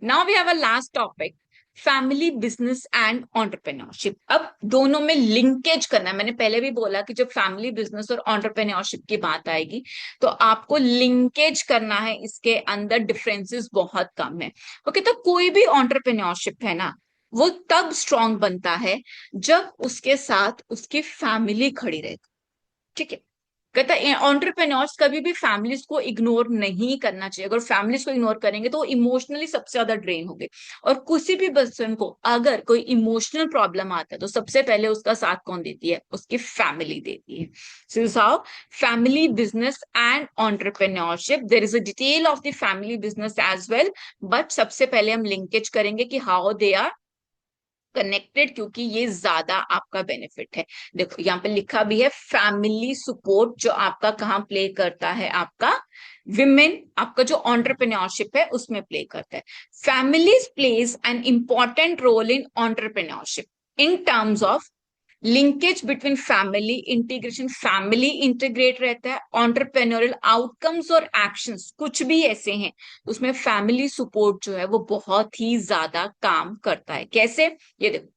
Now we have a last topic, family business and entrepreneurship. अब दोनों में लिंकेज करना है। मैंने पहले भी बोला कि जब फैमिली बिजनेस और एंटरप्रेन्योरशिप की बात आएगी तो आपको लिंकेज करना है, इसके अंदर डिफरेंसेस बहुत कम है। ओके, तो कोई भी एंटरप्रेन्योरशिप है ना, वो तब स्ट्रांग बनता है जब उसके साथ उसकी फैमिली खड़ी रहे, ठीक है। कहता है एंटरप्रेन्योर्स कभी भी फैमिलीज को इग्नोर नहीं करना चाहिए। अगर फैमिलीज को इग्नोर करेंगे तो इमोशनली सबसे ज्यादा ड्रेन होंगे। और किसी भी पर्सन को अगर कोई इमोशनल प्रॉब्लम आता है तो सबसे पहले उसका साथ कौन देती है? उसकी फैमिली देती है। So is how family business and entrepreneurship, there is a detail of the family business as well, but सबसे पहले हम लिंकेज करेंगे कि हाउ दे आर कनेक्टेड, क्योंकि ये ज्यादा आपका बेनिफिट है। देखो यहाँ पे लिखा भी है फैमिली सपोर्ट, जो आपका कहाँ प्ले करता है? आपका विमेन, आपका जो एंटरप्रेन्योरशिप है उसमें प्ले करता है। Families plays an important role in entrepreneurship in terms of linkage between family integration, family integrate रहता है। एंटरप्रेन्योरियल आउटकम्स और एक्शंस कुछ भी ऐसे हैं उसमें फैमिली सपोर्ट जो है वो बहुत ही ज्यादा काम करता है। कैसे? ये देखो,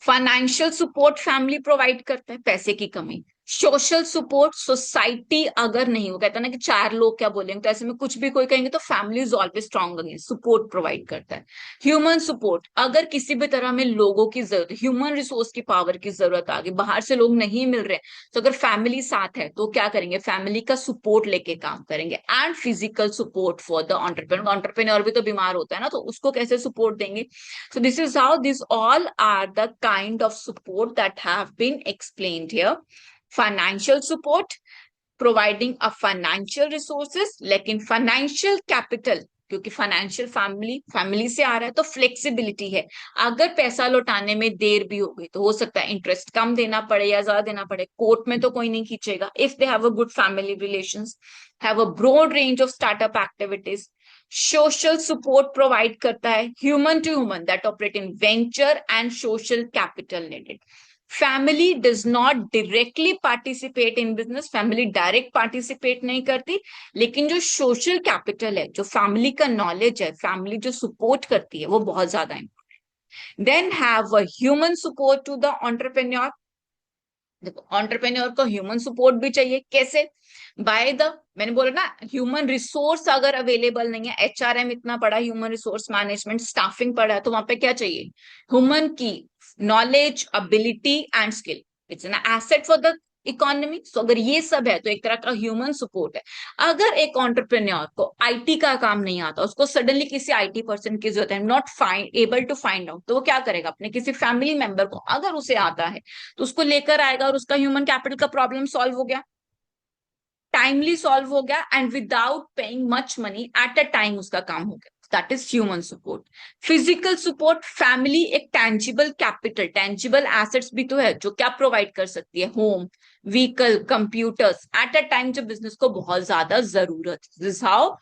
फाइनेंशियल सपोर्ट फैमिली प्रोवाइड करता है, पैसे की कमी। सोशल सपोर्ट, सोसाइटी अगर नहीं, वो कहता है ना कि चार लोग क्या बोलेंगे, तो ऐसे में कुछ भी कोई कहेंगे तो family is always strong against, support provide करता है। ह्यूमन सपोर्ट, अगर किसी भी तरह में लोगों की जरूरत, ह्यूमन रिसोर्स की पावर की जरूरत आ गई, बाहर से लोग नहीं मिल रहे, तो अगर फैमिली साथ है तो क्या करेंगे? फैमिली का सपोर्ट लेके काम करेंगे। And physical support for the entrepreneur, entrepreneur भी तो बीमार होता है ना, तो उसको कैसे सपोर्ट देंगे? So this is how these all are the kind of support that have been explained here. Financial support, providing a financial resources, लेकिन financial capital, क्योंकि फाइनेंशियल फैमिली से आ रहा है तो फ्लेक्सिबिलिटी है। अगर पैसा लौटाने में देर भी हो गई तो हो सकता है इंटरेस्ट कम देना पड़े या ज्यादा देना पड़े, कोर्ट में तो कोई नहीं खींचेगा। If they have a good family relations, have a broad range of startup activities. Social support provide करता है human to human that operate in venture and social capital needed. Family does not directly participate in business, family direct participate नहीं करती, लेकिन जो social capital है, जो family का knowledge है, फैमिली जो सपोर्ट करती है, वो बहुत ज्यादा important. Then have a human support to the entrepreneur. देखो एंटरप्रेन्योर को ह्यूमन सपोर्ट भी चाहिए। कैसे? बाय द, मैंने बोला ना, ह्यूमन रिसोर्स अगर अवेलेबल नहीं है, एचआरएम इतना पड़ा, ह्यूमन रिसोर्स मैनेजमेंट स्टाफिंग पड़ा है, तो वहां पे क्या चाहिए? ह्यूमन की knowledge, ability and skill. It's an asset for the economy. So अगर ये सब है तो एक तरह का ह्यूमन सपोर्ट है। अगर एक एंटरप्रेन्योर को आईटी का काम नहीं आता, उसको सडनली किसी आईटी पर्सन की जरूरत है, not find able to find out, तो वो क्या करेगा? अपने किसी फैमिली मेंबर को, अगर उसे आता है तो उसको लेकर आएगा और उसका ह्यूमन कैपिटल का प्रॉब्लम सॉल्व हो गया, टाइमली सॉल्व हो गया, and without paying much money at a time उसका काम हो गया। That is human support. Physical support, family एक टेंजिबल कैपिटल, टेंजिबल एसेट्स भी तो है जो क्या प्रोवाइड कर सकती है? Home, vehicle, computers, at a time जब बिजनेस को बहुत ज्यादा जरूरत। This how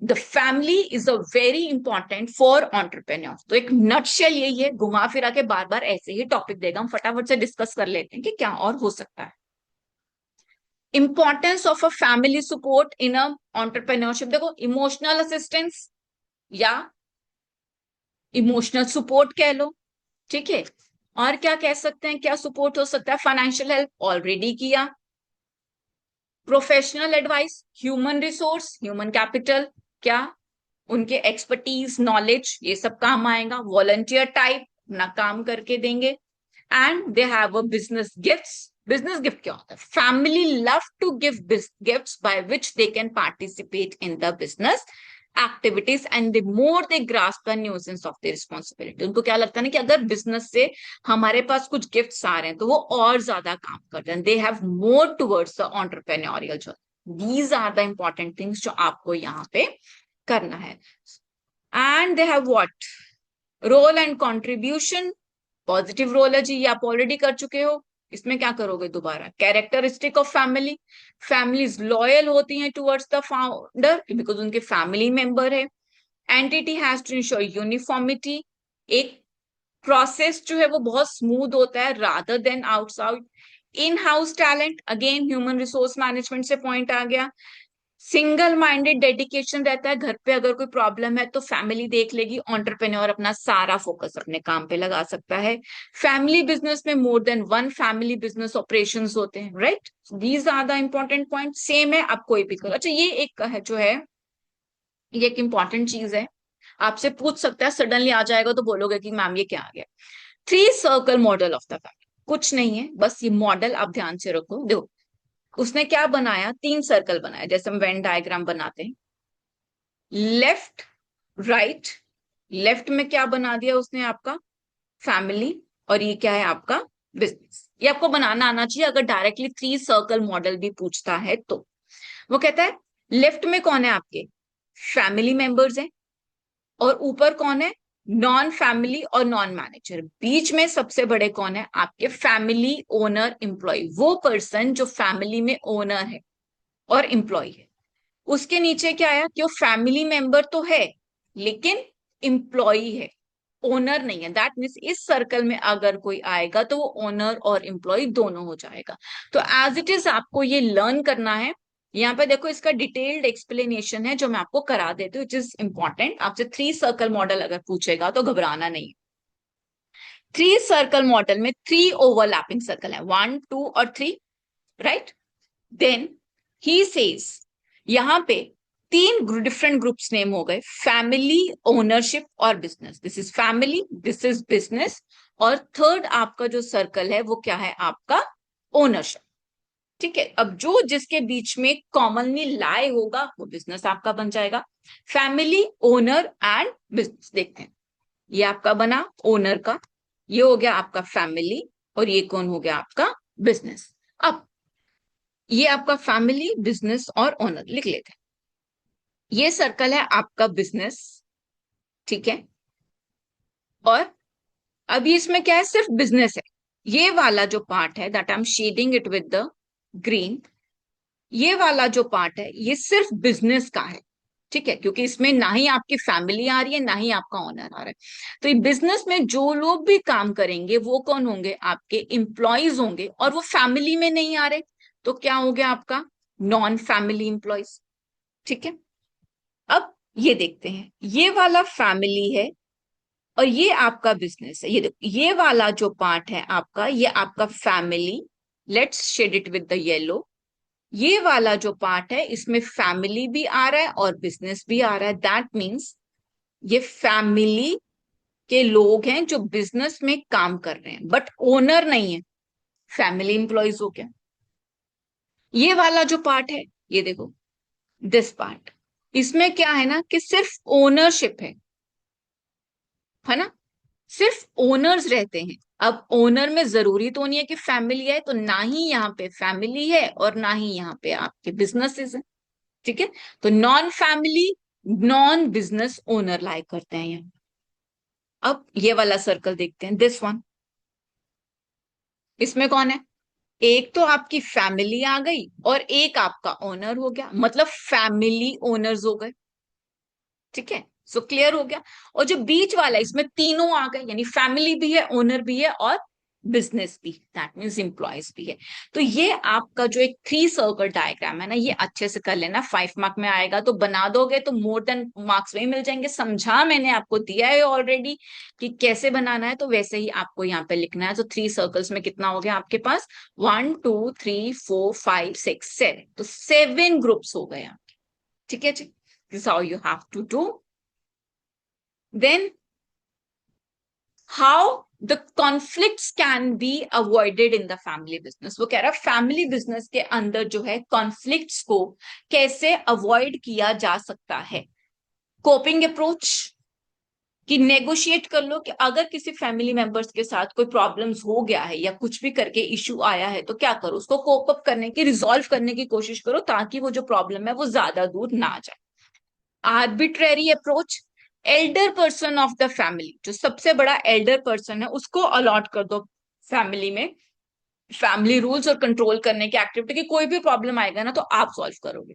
the family is a very important for entrepreneur. तो एक नटशेल यही है, घुमा फिरा के बार बार ऐसे ही टॉपिक देगा, हम फटाफट से डिस्कस कर लेते हैं कि क्या और हो सकता है। Importance of a family support in a entrepreneurship, देखो इमोशनल असिस्टेंस या इमोशनल सपोर्ट कह लो, ठीक है। और क्या कह सकते हैं, क्या सपोर्ट हो सकता है? फाइनेंशियल हेल्प ऑलरेडी किया, professional advice, human resource, human capital, क्या उनके एक्सपर्टीज, नॉलेज, ये सब काम आएगा। वॉलंटियर टाइप, अपना काम करके देंगे। And they have a business gifts. Business gift क्या होता है? Family love to give gifts by which they can participate in the business activities and the more they grasp the nuisance of the responsibility. उनको क्या लगता है ना कि अगर बिजनेस से हमारे पास कुछ गिफ्ट्स आ रहे हैं तो वो और ज्यादा काम करते हैं। They have more towards the entrepreneurial journey. These are the important things जो आपको यहाँ पे करना है। And they have what? Role and contribution. Positive role है जी, ये आप ऑलरेडी कर चुके हो। इसमें क्या करोगे दोबारा? Characteristic of family, families loyal होती हैं टुवर्ड्स द फाउंडर बिकॉज उनके फैमिली मेंबर है। Entity has to ensure uniformity, एक प्रोसेस जो है वो बहुत स्मूथ होता है rather than outside. In house talent, again human resource management से पॉइंट आ गया। सिंगल माइंडेड डेडिकेशन रहता है, घर पे अगर कोई प्रॉब्लम है तो फैमिली देख लेगी, एंटरप्रेन्योर अपना सारा फोकस अपने काम पे लगा सकता है। फैमिली बिजनेस में more than one family business operations होते हैं, right? These are the important point. Same है, आप कोई भी करो। अच्छा, ये एक है जो है, ये एक इंपॉर्टेंट चीज है, आपसे पूछ सकता है, सडनली आ जाएगा तो बोलोगे कि मैम ये क्या आ गया? Three circle model of the family. कुछ नहीं है, बस ये मॉडल आप ध्यान से रखो। देखो उसने क्या बनाया, तीन सर्कल बनाया, जैसे हम वेन डायग्राम बनाते हैं। लेफ्ट, राइट, लेफ्ट में क्या बना दिया उसने? आपका फैमिली, और ये क्या है? आपका बिजनेस। ये आपको बनाना आना चाहिए अगर डायरेक्टली थ्री सर्कल मॉडल भी पूछता है तो। वो कहता है लेफ्ट में कौन है? आपके फैमिली मेंबर्स हैं, और ऊपर कौन है? नॉन फैमिली और नॉन मैनेजर। बीच में सबसे बड़े कौन है? आपके फैमिली ओनर एम्प्लॉय, वो पर्सन जो फैमिली में ओनर है और एम्प्लॉय है। उसके नीचे क्या आया कि वो फैमिली मेंबर तो है लेकिन एम्प्लॉय है, ओनर नहीं है। दैट मीन्स इस सर्कल में अगर कोई आएगा तो वो ओनर और एम्प्लॉय दोनों हो जाएगा। तो एज इट इज आपको ये लर्न करना है। यहाँ पे देखो इसका डिटेल्ड एक्सप्लेनेशन है जो मैं आपको करा देती हूँ, विच इज इंपॉर्टेंट। आपसे थ्री सर्कल मॉडल अगर पूछेगा तो घबराना नहीं। थ्री सर्कल मॉडल में थ्री ओवरलैपिंग सर्कल है, 1 2 और 3, राइट? देन ही सेज, यहां पे तीन डिफरेंट ग्रुप्स नेम हो गए, फैमिली, ओनरशिप और business. This is family, this is business, और थर्ड आपका जो सर्कल है वो क्या है? आपका ओनरशिप। ठीक है, अब जो जिसके बीच में कॉमनली लाई होगा वो बिजनेस आपका बन जाएगा। Family, owner and business. देखते हैं, ये आपका बना ओनर का, ये हो गया आपका फैमिली, और ये कौन हो गया? आपका बिजनेस। अब ये आपका फैमिली, बिजनेस और ओनर लिख लेते हैं। ये सर्कल है आपका बिजनेस, ठीक है। और अभी इसमें क्या है? सिर्फ बिजनेस है। ये वाला जो पार्ट है, that I am shading it with the green, ये वाला जो पार्ट है ये सिर्फ बिजनेस का है, ठीक है, क्योंकि इसमें ना ही आपकी फैमिली आ रही है ना ही आपका ओनर आ रहा है। तो ये बिजनेस में जो लोग भी काम करेंगे वो कौन होंगे? आपके एम्प्लॉयज होंगे, और वो फैमिली में नहीं आ रहे तो क्या हो गया? आपका नॉन फैमिली एम्प्लॉयज, ठीक है। अब ये देखते हैं, ये वाला फैमिली है और ये आपका बिजनेस है। ये देखो, ये वाला जो पार्ट है आपका, ये आपका family, let's shade it with the yellow. ये वाला जो पार्ट है इसमें फैमिली भी आ रहा है और बिजनेस भी आ रहा है। दैट मीन्स ये फैमिली के लोग हैं जो बिजनेस में काम कर रहे हैं बट ओनर नहीं है, फैमिली इंप्लॉयज हो गया। ये वाला जो पार्ट है, ये देखो, दिस पार्ट, इसमें क्या है ना कि सिर्फ ओनरशिप है ना, सिर्फ ओनर्स रहते हैं। अब ओनर में जरूरी तो नहीं है कि फैमिली है, तो ना ही यहाँ पे फैमिली है और ना ही यहाँ पे आपके बिजनेसेस है। ठीक है, तो non family, non business owner like करते हैं यहाँ। अब ये वाला सर्कल देखते हैं, दिस वन, इसमें कौन है? एक तो आपकी फैमिली आ गई और एक आपका ओनर हो गया, मतलब फैमिली ओनर्स हो गए। ठीक है, सो क्लियर हो गया। और जो बीच वाला है, इसमें तीनों आ गए, यानी फैमिली भी है, ओनर भी है और बिजनेस भी, दैट मीन्स एम्प्लॉयज भी है। तो ये आपका जो एक 3 सर्कल डायग्राम है ना, ये अच्छे से कर लेना, 5 मार्क में आएगा। तो बना दोगे तो मोर देन मार्क्स में मिल जाएंगे। समझा, मैंने आपको दिया है ऑलरेडी कि कैसे बनाना है, तो वैसे ही आपको यहाँ पे लिखना है। तो 3 सर्कल्स में कितना हो गया आपके पास? 1 2 3 4 5 6 7, तो 7 ग्रुप्स हो गए आपके। ठीक है जी, this how you have to do. Then how the conflicts can be avoided in the family business? वो कह रहा है फैमिली बिजनेस के अंदर जो है कॉन्फ्लिक्ट्स को कैसे अवॉइड किया जा सकता है। कोपिंग अप्रोच, कि नेगोशिएट कर लो कि अगर किसी फैमिली मेंबर्स के साथ कोई प्रॉब्लम्स हो गया है या कुछ भी करके इश्यू आया है, तो क्या करो, उसको कोप अप करने की, रिजॉल्व करने की कोशिश करो, ताकि वो जो प्रॉब्लम है वो ज्यादा दूर ना जाए। Arbitrary approach, Elder person of the family, जो सबसे बड़ा एल्डर पर्सन है उसको अलॉट कर दो फैमिली में, फैमिली रूल्स और कंट्रोल करने की एक्टिविटी, की कोई भी प्रॉब्लम आएगा ना तो आप सॉल्व करोगे।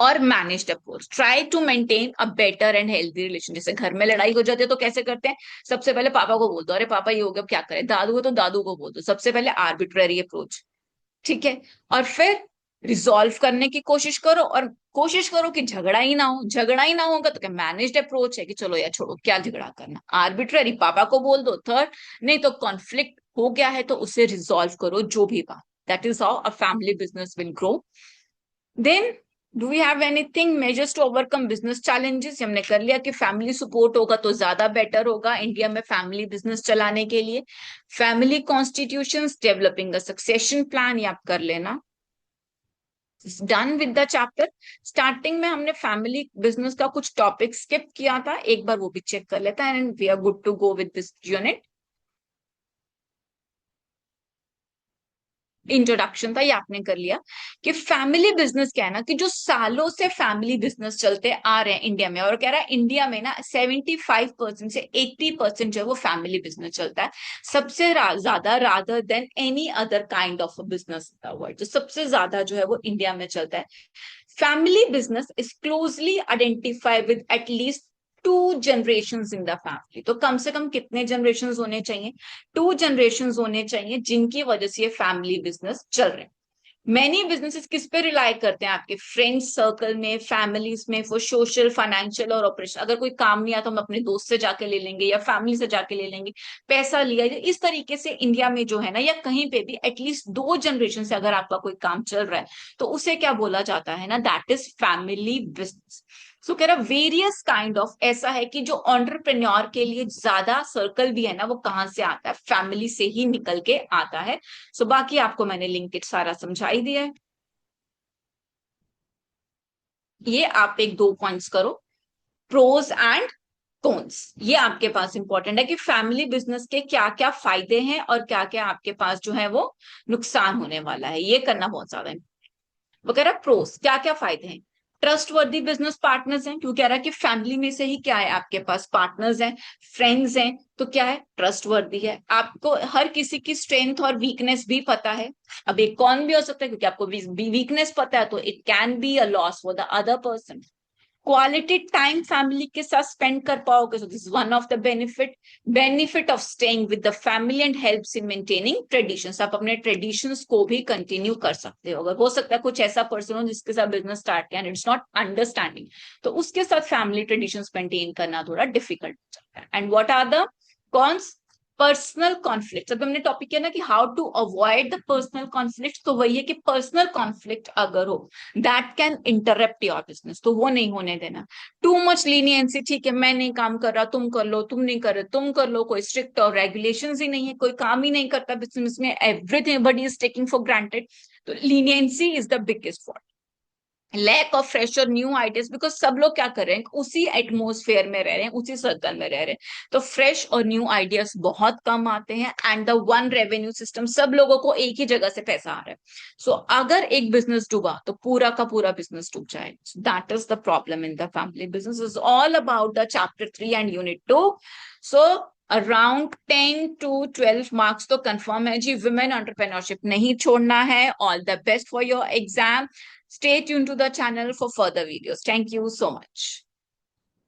और managed approach, try to maintain a better and healthy relation. जैसे घर में लड़ाई हो जाती है तो कैसे करते हैं? सबसे पहले पापा को बोल दो, अरे पापा ये हो गया, क्या करें? दादू हो तो दादू को बोल दो, सबसे पहले आर्बिट्रेरी अप्रोच। ठीक है, और फिर रिजॉल्व करने की कोशिश करो, और कोशिश करो कि झगड़ा ही ना हो। झगड़ा ही ना होगा तो क्या? मैनेज्ड अप्रोच है कि चलो यार छोड़ो, क्या झगड़ा करना। आर्बिट्ररी, पापा को बोल दो। थर्ड, नहीं तो कॉन्फ्लिक्ट हो गया है तो उसे रिजॉल्व करो, जो भी बात। That is how a family business will grow. Then do we have anything measures to overcome business challenges? हमने कर लिया कि फैमिली सपोर्ट होगा तो ज्यादा बेटर होगा इंडिया में फैमिली बिजनेस चलाने के लिए। फैमिली कॉन्स्टिट्यूशंस, डेवलपिंग अ सक्सेशन प्लान, ये आप कर लेना। Done with the chapter. Starting में हमने फैमिली बिजनेस का कुछ टॉपिक स्किप किया था, एक बार वो भी चेक कर लेता है, and we are good to go with this unit. Introduction था, ये आपने कर लिया कि फैमिली बिजनेस क्या है ना, कि जो सालों से फैमिली बिजनेस चलते आ रहे हैं इंडिया में, और कह रहा है इंडिया में ना 75% से 80% जो है वो फैमिली बिजनेस चलता है। सबसे ज्यादा, rather than any other kind of business in the world, जो सबसे ज्यादा जो है वो इंडिया में चलता है। Family business is closely identified with at least 2 generations in the family। तो कम से कम कितने जनरेशन होने चाहिए? 2 जनरेशन होने चाहिए जिनकी वजह से ये फैमिली बिजनेस चल रहे हैं। मैनी बिजनेसेस किस पे रिलाई करते हैं? आपके फ्रेंड्स सर्कल में, फैमिलीज में, फॉर सोशल, फाइनेंशियल और ऑपरेशन। अगर कोई काम नहीं आता, हम अपने दोस्त से जाके ले लेंगे या फैमिली से जाके ले लेंगे, पैसा लिया। इस तरीके से इंडिया में जो है ना, या कहीं पे भी एटलीस्ट 2 जनरेशन से अगर आपका कोई काम चल रहा है तो उसे क्या बोला जाता है ना, दैट इज फैमिली बिजनेस। सो कह रहा वेरियस काइंड ऑफ, ऐसा है कि जो ऑन्टरप्रेन्योर के लिए ज्यादा सर्कल भी है ना, वो कहाँ से आता है? फैमिली से ही निकल के आता है। सो बाकी आपको मैंने लिंकेज सारा समझा ही दिया है। ये आप एक दो पॉइंट्स करो, प्रोज एंड कॉन्स। ये आपके पास इंपॉर्टेंट है कि फैमिली बिजनेस के क्या क्या फायदे हैं और क्या क्या आपके पास जो है वो नुकसान होने वाला है, ये करना बहुत ज्यादा है। वगैरह प्रोस, क्या क्या फायदे हैं? ट्रस्टवर्दी बिजनेस पार्टनर्स हैं, क्यों कह रहा है कि फैमिली में से ही क्या है आपके पास? पार्टनर्स हैं, फ्रेंड्स हैं, तो क्या है? ट्रस्टवर्दी है। आपको हर किसी की स्ट्रेंथ और वीकनेस भी पता है। अब एक कौन भी हो सकता है, क्योंकि आपको वीकनेस पता है तो it can be a loss for the other person. Quality time family के साथ स्पेंड कर पाओगे, so this one of the benefit of staying with the family and helps in maintaining traditions. आप अपने ट्रेडिशंस को भी कंटिन्यू कर सकते हो। अगर हो सकता है कुछ ऐसा पर्सन हो जिसके साथ बिजनेस स्टार्ट किया एंड इट्स नॉट अंडरस्टैंडिंग, तो उसके साथ फैमिली ट्रेडिशंस मेंटेन करना थोड़ा डिफिकल्ट हो जाता है। And what are the cons? Personal conflict. अब हमने टॉपिक किया ना कि how to avoid the personal conflict, तो वही है कि पर्सनल कॉन्फ्लिक्ट अगर हो, that can interrupt your business, तो वो नहीं होने देना। टू मच लीनियंसी, ठीक है मैं नहीं काम कर रहा, तुम कर लो, तुम नहीं कर रहे तुम कर लो, कोई स्ट्रिक्ट और रेगुलेशंस ही नहीं है, कोई काम ही नहीं करता बिजनेस में, everything buddy is taking for granted, तो leniency is the biggest fault, lack of fresh और न्यू आइडियाज, बिकॉज सब लोग क्या कर रहे हैं, उसी एटमोसफेयर में रह रहे हैं, उसी सर्कल में रह रहे हैं, तो फ्रेश और न्यू आइडियाज बहुत कम आते हैं। And the one revenue system, सब लोगों को एक ही जगह से पैसा आ रहा है। सो अगर एक बिजनेस डूबा तो पूरा का पूरा बिजनेस डूब जाएगा। That is the problem in the family business, is all about the chapter 3 and unit 2। So around 10 to 12 marks तो कंफर्म है जी। वुमेन एंटरप्रेन्योरशिप नहीं छोड़ना है। All the best for your exam. Stay tuned to the channel for further videos. Thank you so much.